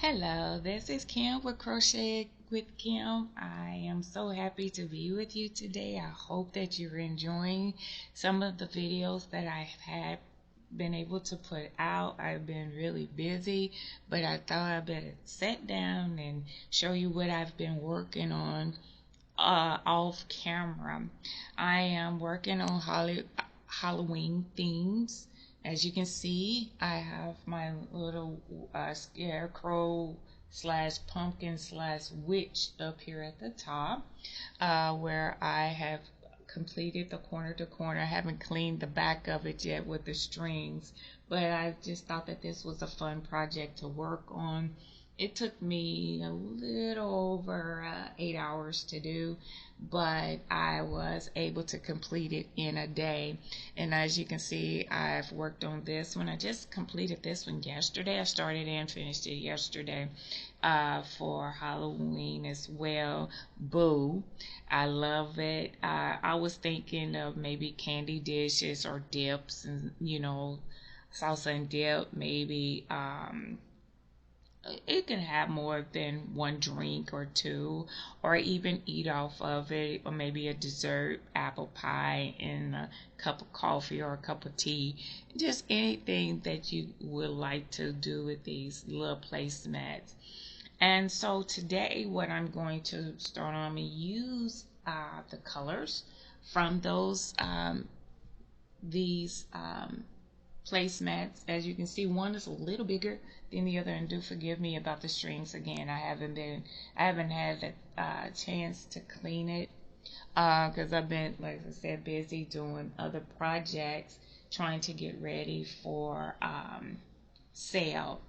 Hello, this is Kim with Crochet with Kim. I am so happy to be with you today. I hope that you're enjoying some of the videos that I have been able to put out. I've been really busy, but I thought I better sit down and show you what I've been working on off camera. I am working on Halloween themes. As you can see, I have my little scarecrow slash pumpkin slash witch up here at the top, where I have completed the corner to corner. I haven't cleaned the back of it yet with the strings, but I just thought that this was a fun project to work on. It took me a little over 8 hours to do, but I was able to complete it in a day. And as you can see, I've worked on this one. I just completed this one yesterday. I started and finished it yesterday for Halloween as well. Boo. I love it. I was thinking of maybe candy dishes or dips and, salsa and dip, maybe. It can have more than one drink or two, or even eat off of it, or maybe a dessert, apple pie, and a cup of coffee or a cup of tea. Just anything that you would like to do with these little placemats. And so today, what I'm going to start on, I'm going to use the colors from these placemats. As you can see, one is a little bigger than the other, and do forgive me about the strings again. I haven't had a chance to clean it because I've been, like I said, busy doing other projects, trying to get ready for sale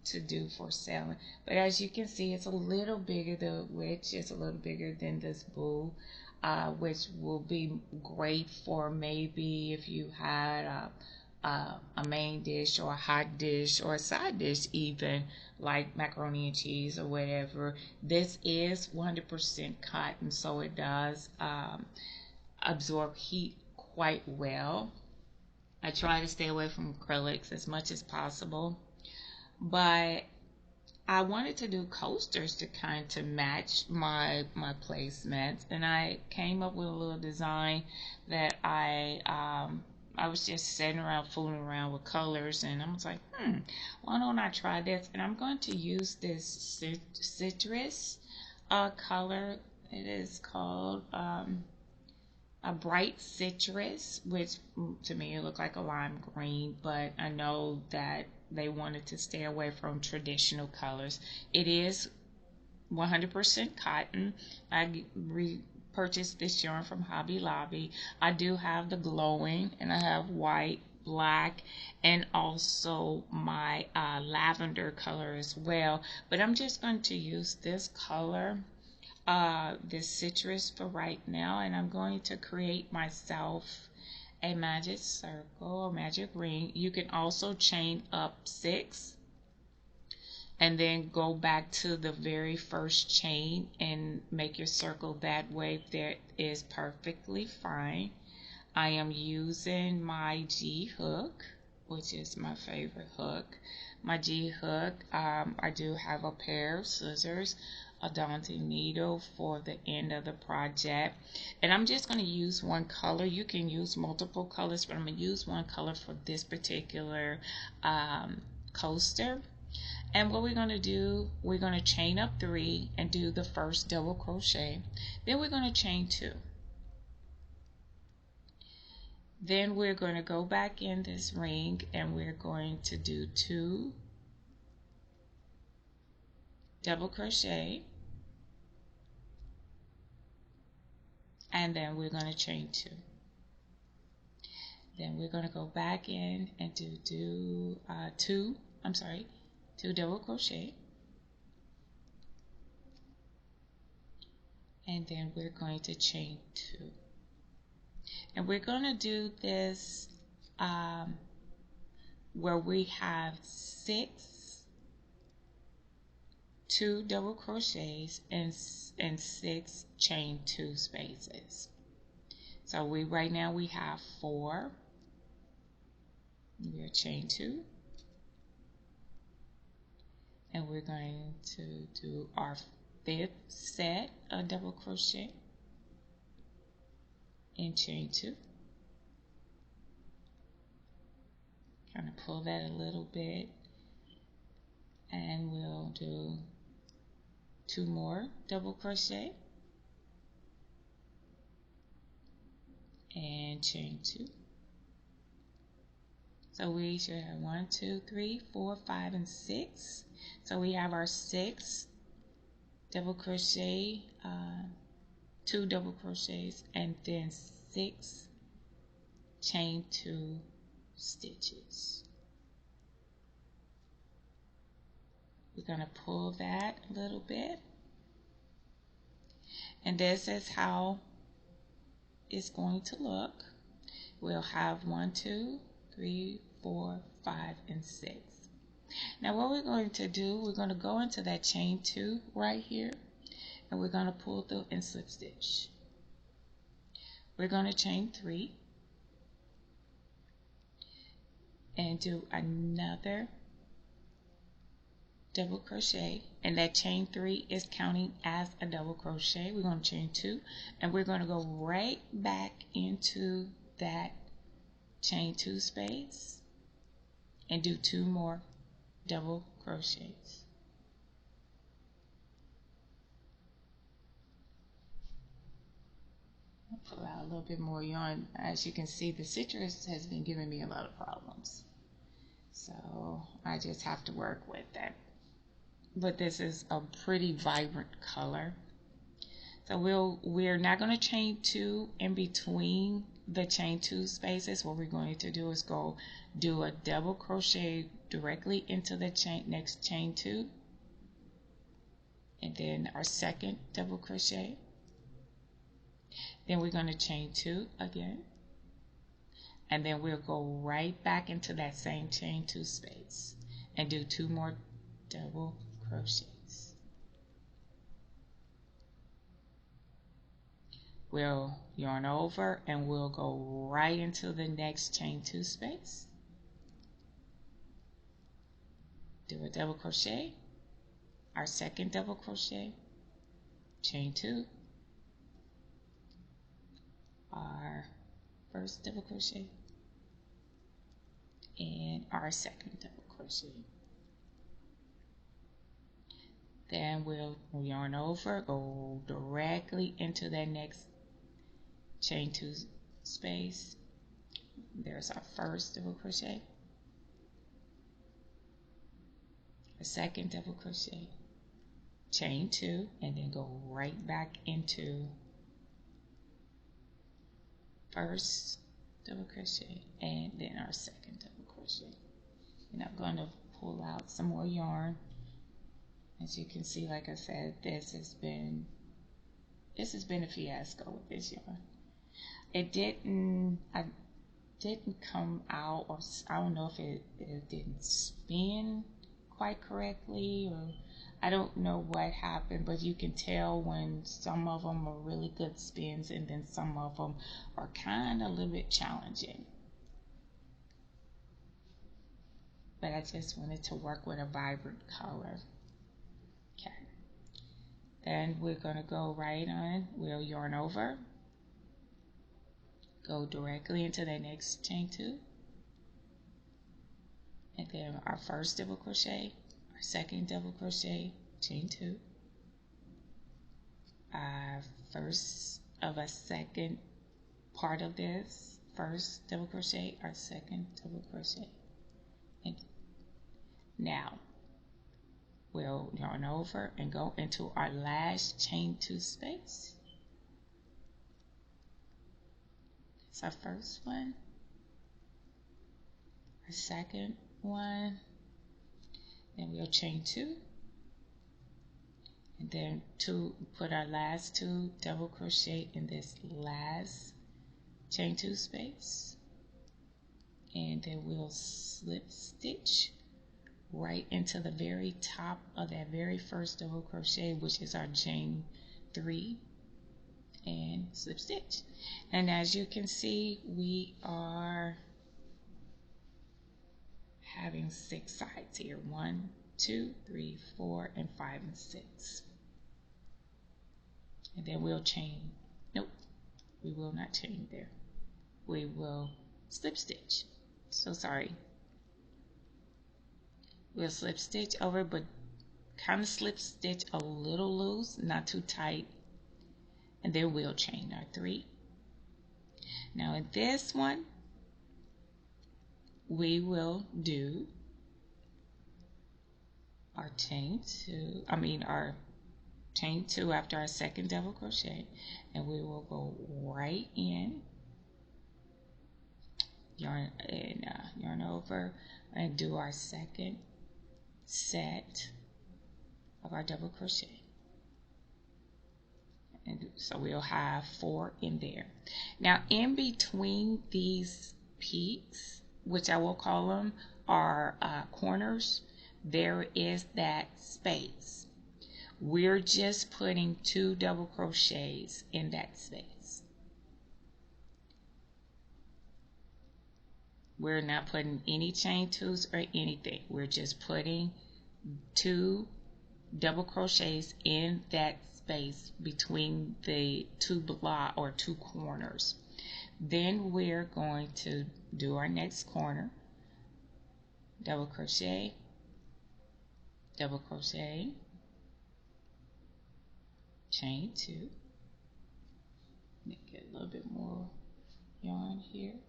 to do for selling. But as you can see, it's a little bigger. The witch is a little bigger than this bull, which will be great for maybe if you had a main dish or a hot dish or a side dish, even like macaroni and cheese or whatever. This is 100% cotton, so it does absorb heat quite well. I try to stay away from acrylics as much as possible, but I wanted to do coasters to kind of match my placements, and I came up with a little design that I was just sitting around fooling around with colors, and I was like, why don't I try this? And I'm going to use this citrus color. It is called a bright citrus, which to me it looked like a lime green, but I know that they wanted to stay away from traditional colors. It is 100% cotton. I purchased this yarn from Hobby Lobby. I do have the glowing, and I have white, black, and also my lavender color as well. But I'm just going to use this color, this citrus, for right now, and I'm going to create myself a magic circle or magic ring. You can also chain up 6 and then go back to the very first chain and make your circle that way. That is perfectly fine. I am using my G hook, which is my favorite hook. My G hook, I do have a pair of scissors, a daunting needle for the end of the project, and I'm just going to use one color. You can use multiple colors, but I'm going to use one color for this particular coaster. And what we're going to do, we're going to chain up 3 and do the first double crochet. Then we're going to chain 2. Then we're going to go back in this ring and we're going to do 2 double crochet, and then we're going to chain 2. Then we're going to go back in and do 2 double crochet, and then we're going to chain 2. And we're going to do this where we have 2 double crochets and 6 chain 2 spaces. So right now we have 4. We'll chain 2, and we're going to do our 5th set of double crochet and chain 2. Kind of pull that a little bit, and we'll do 2 more double crochet and chain 2. So we should have 1, 2, 3, 4, 5, and 6. So we have our 6 double crochet, 2 double crochets, and then 6 chain 2 stitches. We're going to pull that a little bit, and this is how it's going to look. We'll have 1, 2, 3, 4, 5, and 6. Now what we're going to do, we're going to go into that chain 2 right here, and we're going to pull through and slip stitch. We're going to chain 3 and do another double crochet, and that chain 3 is counting as a double crochet. We're going to chain 2, and we're going to go right back into that chain 2 space and do 2 more double crochets. I'll pull out a little bit more yarn. As you can see, the citrus has been giving me a lot of problems, so I just have to work with that. But this is a pretty vibrant color, so we're not going to chain 2 in between the chain 2 spaces. What we're going to do is go do a double crochet directly into the next chain 2, and then our second double crochet. Then we're going to chain 2 again, and then we'll go right back into that same chain 2 space and do 2 more double crochets. We'll yarn over and we'll go right into the next chain 2 space, do a double crochet, our second double crochet, chain 2, our first double crochet, and our second double crochet. Then we'll yarn over, go directly into that next chain 2 space. There's our first double crochet, a second double crochet, chain 2, and then go right back into first double crochet and then our second double crochet. And I'm going to pull out some more yarn. As you can see, like I said, this has been a fiasco with this yarn. I didn't come out, or I don't know if it didn't spin quite correctly, or I don't know what happened, but you can tell when some of them are really good spins and then some of them are kind of a little bit challenging. But I just wanted to work with a vibrant color. Okay. Then we're going to go right on, we'll yarn over, go directly into the next chain 2, and then our first double crochet, our second double crochet, chain 2, our first of a second part of this, first double crochet, our second double crochet. And now we'll yarn over and go into our last chain 2 space. It's our first one, our second one, then we'll chain 2, and then put our last 2 double crochet in this last chain 2 space, and then we'll slip stitch right into the very top of that very first double crochet, which is our chain 3, and slip stitch. And as you can see, we are having 6 sides here. 1, 2, 3, 4, and 5 and 6. And then we'll chain. Nope, we will not chain there. We will slip stitch. So sorry. We'll slip stitch over, but kind of slip stitch a little loose, not too tight. And then we'll chain our 3. Now in this one, we will do our chain 2 after our second double crochet, and we will go right in, yarn over, and do our second set of our double crochet. And so we'll have 4 in there. Now in between these peaks, which I will call them our corners, there is that space. We're just putting 2 double crochets in that space. We're not putting any chain 2s or anything. We're just putting 2 double crochets in that space between the 2 corners. Then we're going to do our next corner, double crochet, double crochet, chain 2, get a little bit more yarn here,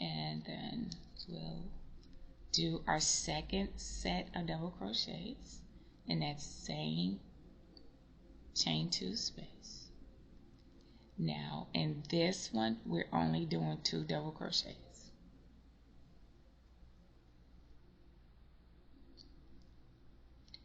and then we'll do our second set of double crochets in that same chain 2 space. Now in this one, we're only doing 2 double crochets.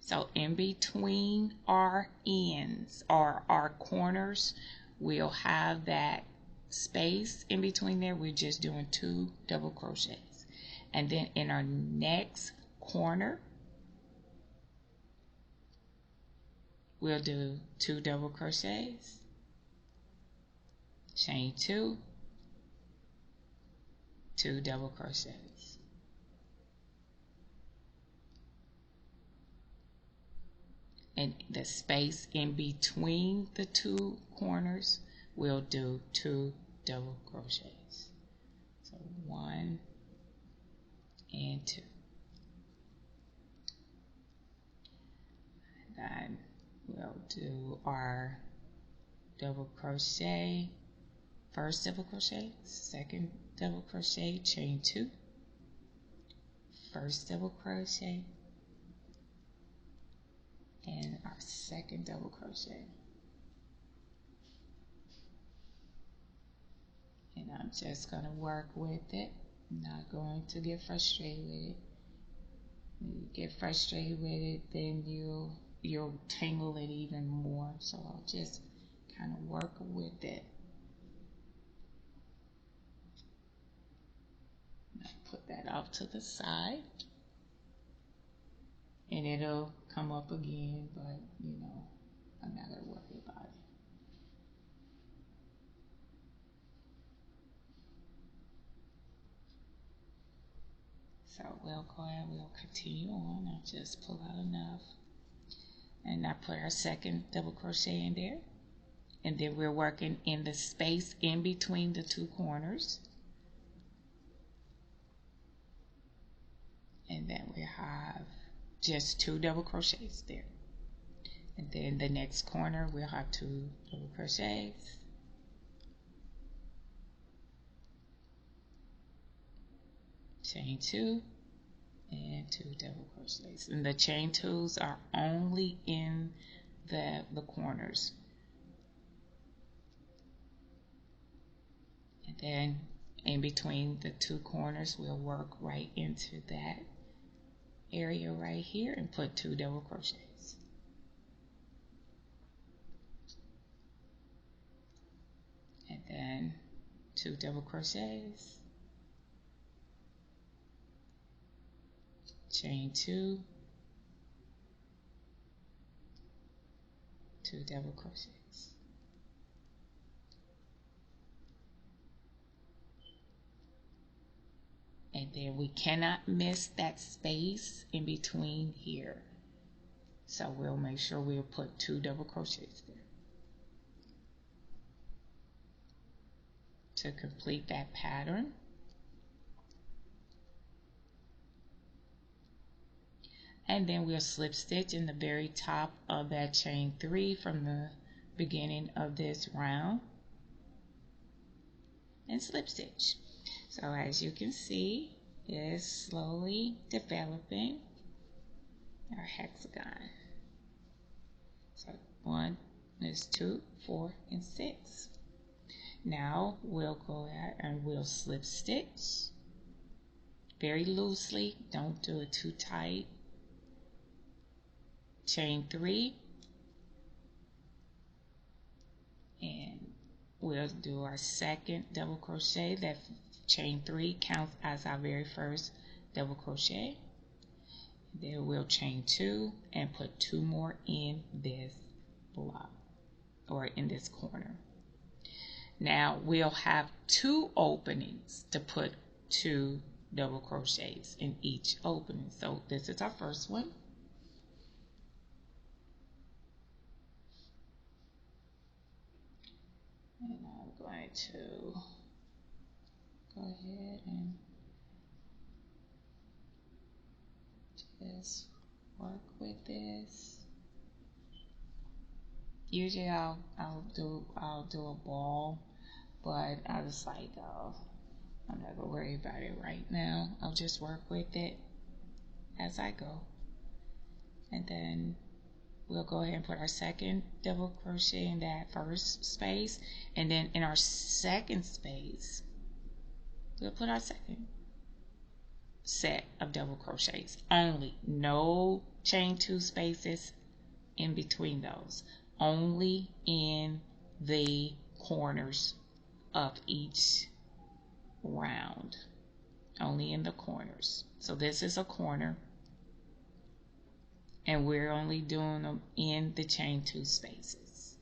So in between our ends or our corners, we'll have that space in between there. We're just doing 2 double crochets. And then in our next corner, we'll do 2 double crochets, chain 2, 2 double crochets. And the space in between the 2 corners, we'll do 2 double crochets. So 1 and 2. And then we'll do our double crochet, first double crochet, second double crochet, chain 2, first double crochet, and our second double crochet. And I'm just going to work with it. I'm not going to get frustrated with it. When you get frustrated with it, then you'll tangle it even more. So I'll just kind of work with it. I'll put that off to the side. And it'll come up again, but you know, I'm not going to worry about it. So we'll go ahead, we'll continue on. I'll just pull out enough. And I put our second double crochet in there. And then we're working in the space in between the 2 corners. And then we have just 2 double crochets there. And then the next corner we'll have 2 double crochets, chain 2, and 2 double crochets. And the chain 2s are only in the corners. And then in between the 2 corners, we'll work right into that area right here and put 2 double crochets. And then 2 double crochets, chain 2, 2 double crochets. And then we cannot miss that space in between here. So we'll make sure we'll put 2 double crochets there to complete that pattern. And then we'll slip stitch in the very top of that chain 3 from the beginning of this round and slip stitch. So as you can see, it's slowly developing our hexagon. So 1 is 2, 4, and 6. Now we'll go ahead and we'll slip stitch very loosely. Don't do it too tight. Chain 3, and we'll do our second double crochet. That chain 3 counts as our very first double crochet. Then we'll chain 2 and put 2 more in this block or in this corner. Now we'll have 2 openings to put 2 double crochets in each opening. So this is our first one. And I'm going to go ahead and just work with this. Usually I'll do a ball, but I was like, oh, I'm not gonna worry about it right now. I'll just work with it as I go. And then we'll go ahead and put our second double crochet in that first space, and then in our second space we'll put our second set of double crochets only. No chain 2 spaces in between those, only in the corners of each round, only in the corners. So this is a corner, and we're only doing them in the chain 2 spaces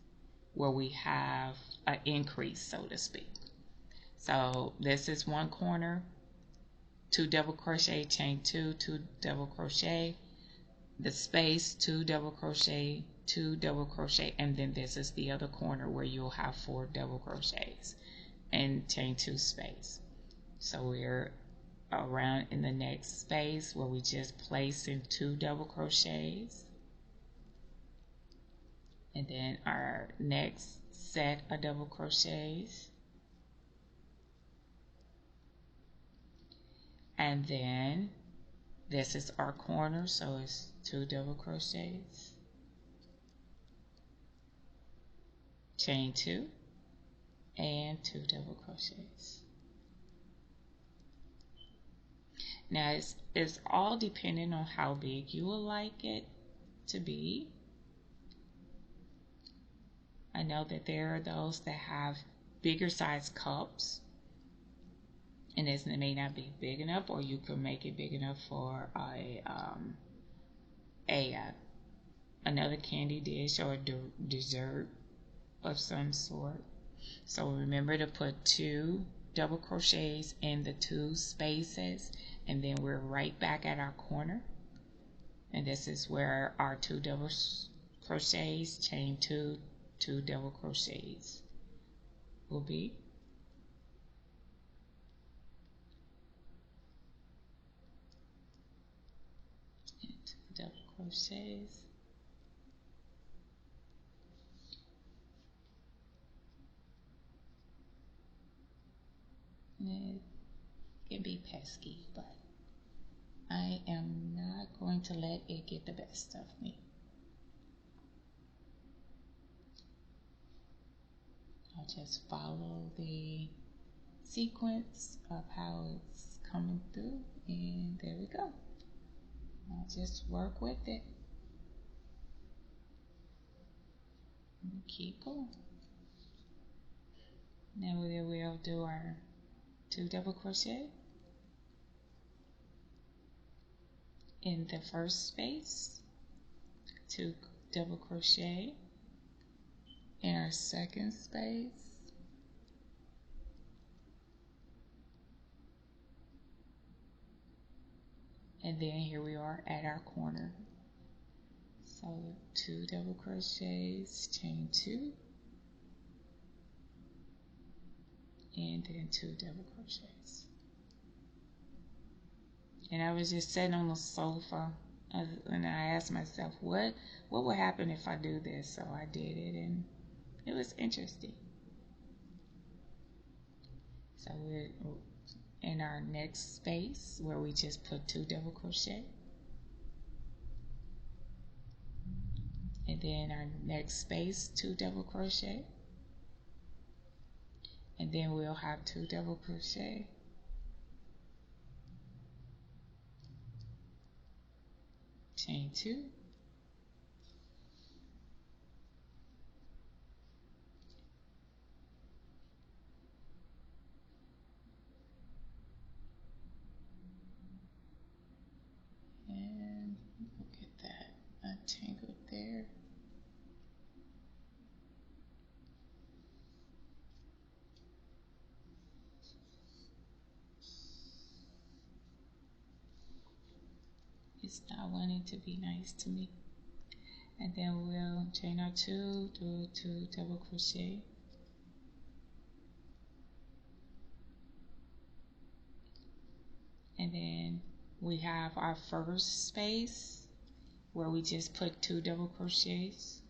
where we have an increase, so to speak. So this is one corner, 2 double crochet, chain 2, 2 double crochet, the space, 2 double crochet, 2 double crochet, and then this is the other corner where you'll have 4 double crochets and chain 2 space. So we're around in the next space where we just place in 2 double crochets, and then our next set of double crochets, and then this is our corner, so it's 2 double crochets, chain 2, and 2 double crochets. Now it's all depending on how big you would like it to be. I know that there are those that have bigger size cups, and it may not be big enough, or you could make it big enough for another candy dish or dessert of some sort. So remember to put 2 double crochets in the 2 spaces, and then we're right back at our corner, and this is where our 2 double crochets, chain 2, 2 double crochets will be. And 2 double crochets. It can be pesky, but I am not going to let it get the best of me. I'll just follow the sequence of how it's coming through, and there we go. I'll just work with it and keep going. Now we'll do our 2 double crochet in the first space, 2 double crochet in our second space, And then here we are at our corner. So 2 double crochets, chain 2, and then 2 double crochets. And I was just sitting on the sofa and I asked myself, what would happen if I do this? So I did it, and it was interesting. So we're in our next space where we just put 2 double crochet. And then our next space, 2 double crochet. And then we'll have 2 double crochet. Chain 2. And look at that, untangled there. It's not wanting to be nice to me. And then we'll chain our 2, do 2 double crochet. And then we have our first space where we just put 2 double crochets.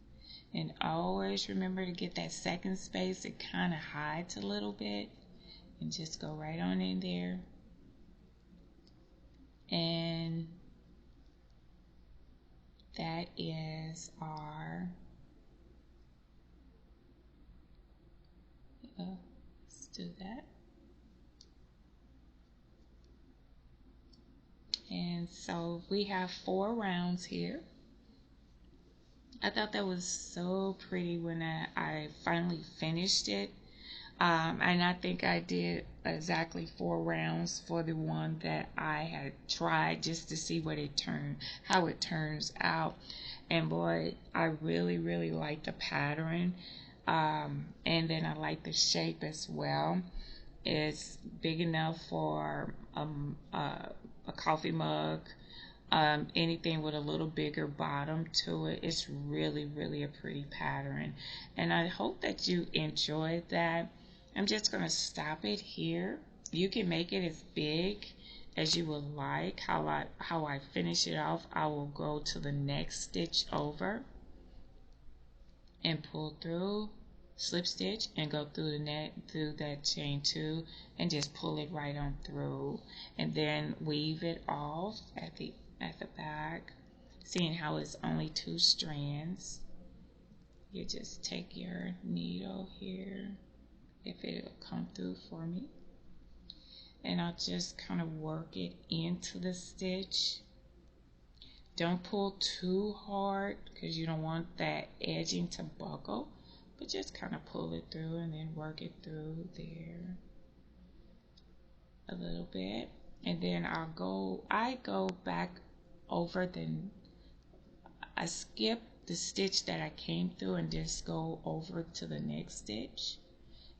And always remember to get that second space. It kind of hides a little bit. And just go right on in there. And that is our, let's do that. And so we have 4 rounds here. I thought that was so pretty when I finally finished it. And I think I did exactly 4 rounds for the one that I had tried just to see how it turns out. And boy, I really, really like the pattern. And then I like the shape as well. It's big enough for a coffee mug, anything with a little bigger bottom to it. It's really, really a pretty pattern. And I hope that you enjoyed that. I'm just going to stop it here. You can make it as big as you would like. How I finish it off, I will go to the next stitch over and pull through, slip stitch, and go through through that chain 2 and just pull it right on through, and then weave it off at the back. Seeing how it's only 2 strands, you just take your needle here, if it'll come through for me, and I'll just kind of work it into the stitch. Don't pull too hard because you don't want that edging to buckle, but just kind of pull it through and then work it through there a little bit. And then I go back over I skip the stitch that I came through and just go over to the next stitch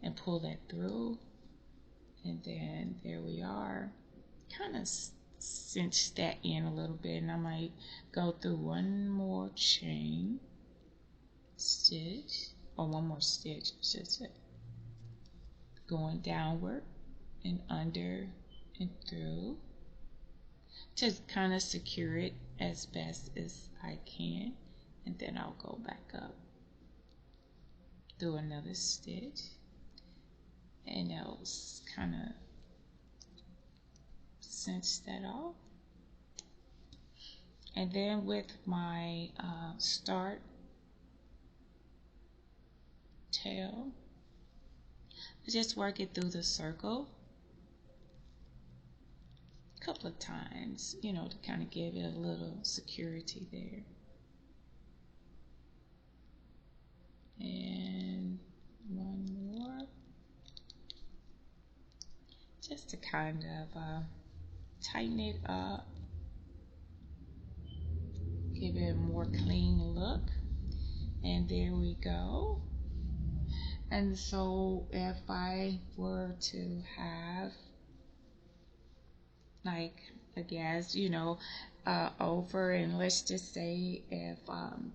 and pull that through. And then there we are. Kind of cinch that in a little bit, and I might go through one more chain stitch, or one more stitch I should say, going downward and under and through to kind of secure it as best as I can, and then I'll go back up through another stitch, and I'll kind of cinch that off. And then with my start tail, I just work it through the circle a couple of times, you know, to kind of give it a little security there. And one more, just to kind of tighten it up, give it a more clean look. And there we go. And so if I were to have like the gas, over. And let's just say if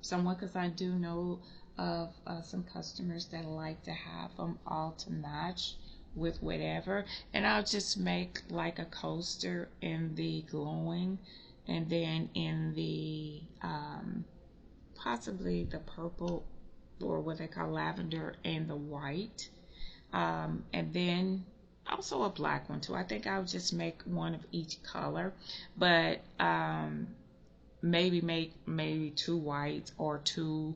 someone, because I do know of some customers that like to have them all to match with whatever, and I'll just make like a coaster in the glowing, and then in the possibly the purple, or what they call lavender, and the white, and then also a black one too. I think I'll just make one of each color, but maybe make maybe two whites or two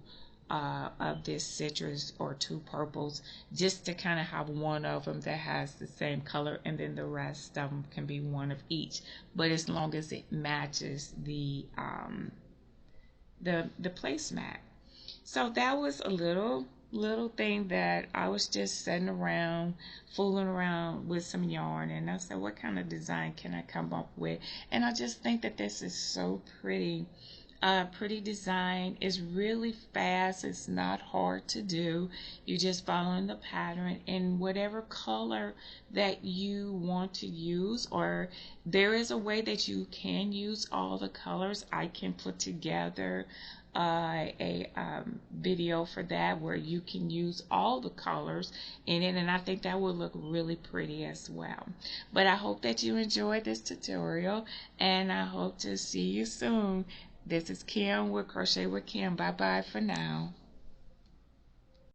of this citrus, or two purples, just to kind of have one of them that has the same color, and then the rest of them can be one of each, but as long as it matches the placemat. So that was a little thing that I was just sitting around fooling around with some yarn, and I said, what kind of design can I come up with? And I just think that this is so pretty. Pretty design. Is really fast. It's not hard to do. You're just following the pattern in whatever color that you want to use, or there is a way that you can use all the colors. I can put together a video for that, where you can use all the colors in it, and I think that will look really pretty as well. But I hope that you enjoyed this tutorial, and I hope to see you soon. This is Kim with Crochet with Kim. Bye bye for now.